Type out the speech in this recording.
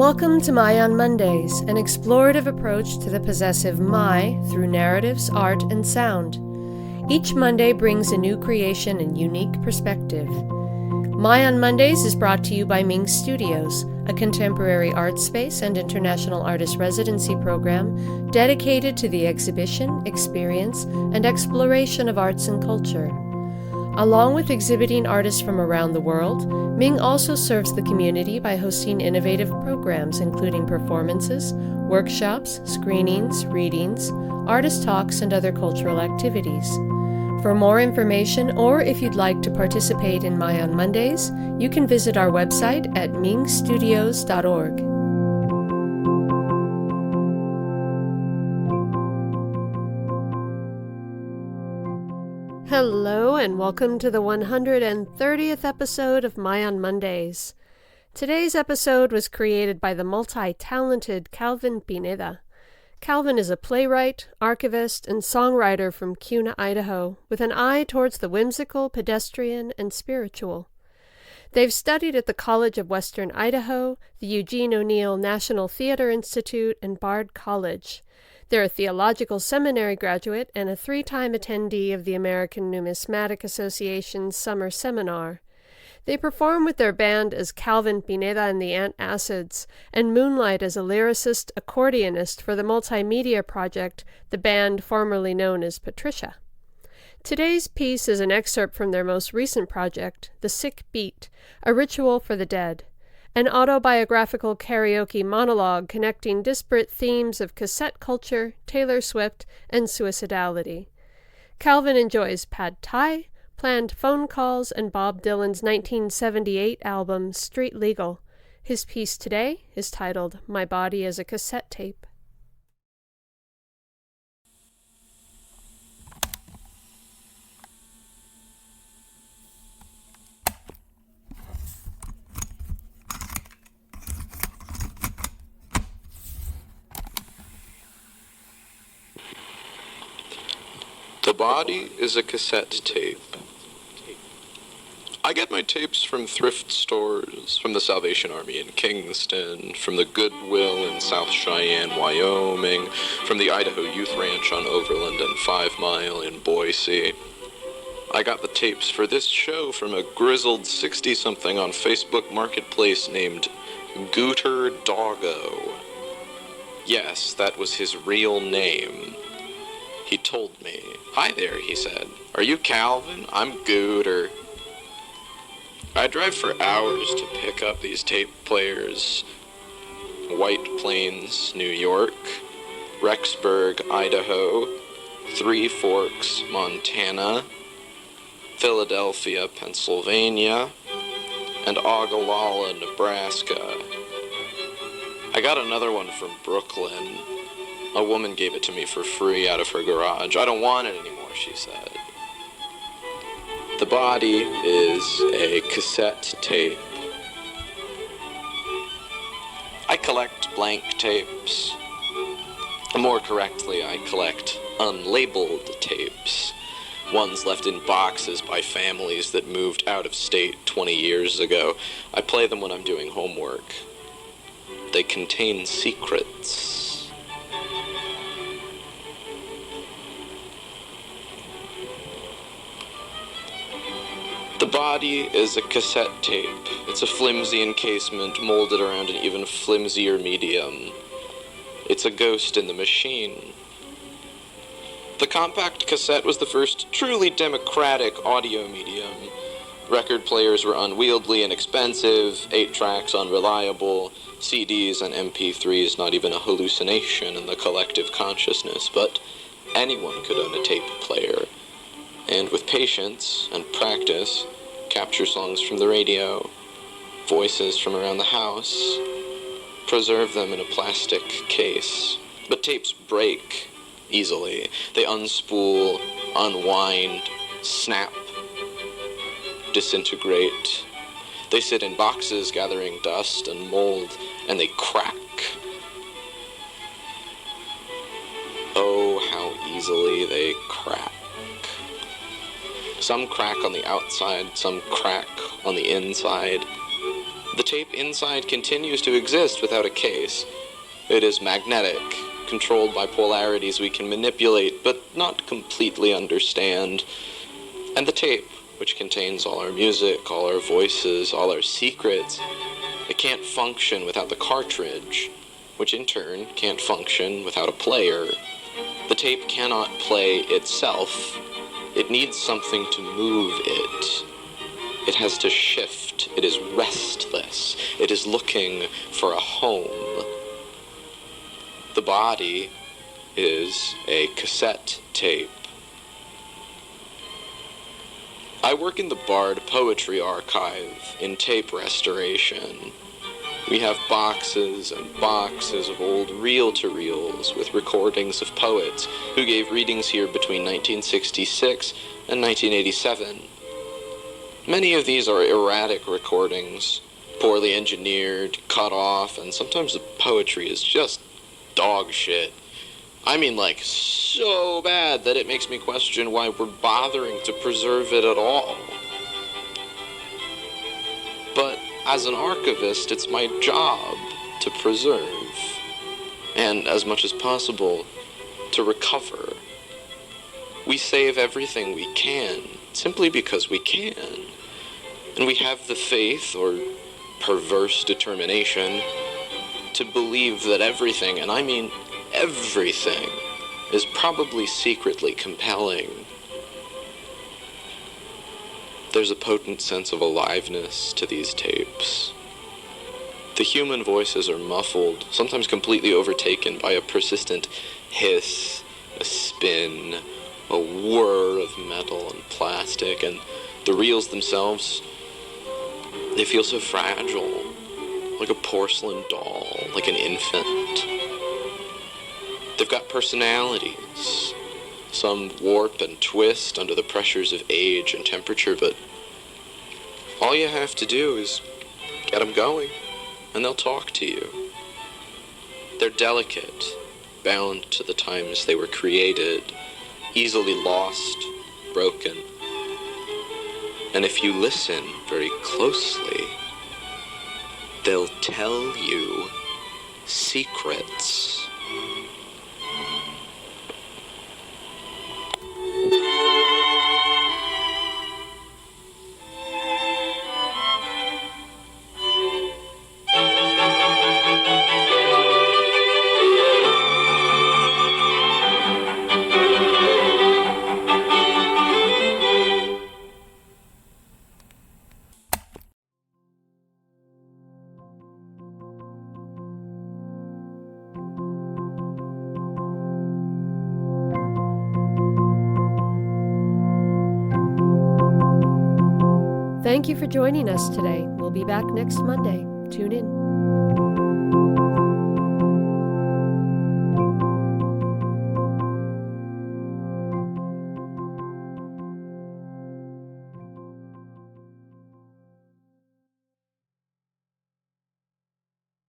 Welcome to My on Mondays, an explorative approach to the possessive my through narratives, art, and sound. Each Monday brings a new creation and unique perspective. My on Mondays is brought to you by Ming Studios, a contemporary art space and international artist residency program dedicated to the exhibition, experience, and exploration of arts and culture. Along with exhibiting artists from around the world, Ming also serves the community by hosting innovative programs including performances, workshops, screenings, readings, artist talks, and other cultural activities. For more information, or if you'd like to participate in My on Mondays, you can visit our website at mingstudios.org. Hello and welcome to the 130th episode of My on Mondays. Today's episode was created by the multi-talented Calvin Pineda. Calvin is a playwright, archivist, and songwriter from Kuna, Idaho, with an eye towards the whimsical, pedestrian, and spiritual. They've studied at the College of Western Idaho, the Eugene National Theater Institute, and Bard College. They're a theological seminary graduate and a 3-time attendee of the American Numismatic Association's summer seminar. They perform with their band as Calvin Pineda and the Antacids, and moonlight as a lyricist, accordionist for the multimedia project, the band formerly known as PATRICIA. Today's piece is an excerpt from their most recent project, The Sick Beat, a ritual for the dead, an autobiographical karaoke monologue connecting disparate themes of cassette culture, Taylor Swift, and suicidality. Calvin enjoys pad thai, planned phone calls, and Bob Dylan's 1978 album, Street Legal. His piece today is titled, My Body as a Cassette Tape. The body is a cassette tape. I get my tapes from thrift stores, from the Salvation Army in Kingston, from the Goodwill in South Cheyenne, Wyoming, from the Idaho Youth Ranch on Overland and 5 Mile in Boise. I got the tapes for this show from a grizzled 60-something on Facebook Marketplace named Gooter Doggo. Yes, that was his real name. He told me. Hi there, he said. Are you Calvin? I'm Gooter. I drive for hours to pick up these tape players. White Plains, New York, Rexburg, Idaho, Three Forks, Montana, Philadelphia, Pennsylvania, and Ogallala, Nebraska. I got another one from Brooklyn. A woman gave it to me for free out of her garage. I don't want it anymore, she said. The body is a cassette tape. I collect blank tapes. More correctly, I collect unlabeled tapes. Ones left in boxes by families that moved out of state 20 years ago. I play them when I'm doing homework. They contain secrets. The body is a cassette tape. It's a flimsy encasement molded around an even flimsier medium. It's a ghost in the machine. The compact cassette was the first truly democratic audio medium. Record players were unwieldy and expensive, 8-tracks unreliable, CDs and MP3s not even a hallucination in the collective consciousness, but anyone could own a tape player. And with patience and practice, capture songs from the radio, voices from around the house, preserve them in a plastic case. But tapes break easily. They unspool, unwind, snap, disintegrate. They sit in boxes gathering dust and mold, and they crack. Oh, how easily they crack. Some crack on the outside, some crack on the inside. The tape inside continues to exist without a case. It is magnetic, controlled by polarities we can manipulate but not completely understand. And the tape, which contains all our music, all our voices, all our secrets, it can't function without the cartridge, which in turn can't function without a player. The tape cannot play itself. It needs something to move it. It has to shift. It is restless. It is looking for a home. The body is a cassette tape. I work in the Bard Poetry Archive in tape restoration. We have boxes and boxes of old reel-to-reels with recordings of poets who gave readings here between 1966 and 1987. Many of these are erratic recordings, poorly engineered, cut off, and sometimes the poetry is just dog shit. I mean, like, so bad that it makes me question why we're bothering to preserve it at all. But as an archivist, it's my job to preserve, and as much as possible, to recover. We save everything we can, simply because we can. And we have the faith, or perverse determination, to believe that everything, and I mean everything, is probably secretly compelling. There's a potent sense of aliveness to these tapes. The human voices are muffled, sometimes completely overtaken by a persistent hiss, a spin, a whir of metal and plastic, and the reels themselves, they feel so fragile, like a porcelain doll, like an infant. They've got personalities. Some warp and twist under the pressures of age and temperature, but all you have to do is get them going, and they'll talk to you. They're delicate, bound to the times they were created, easily lost, broken. And if you listen very closely, they'll tell you secrets. Thank you for joining us today. We'll be back next Monday. Tune in.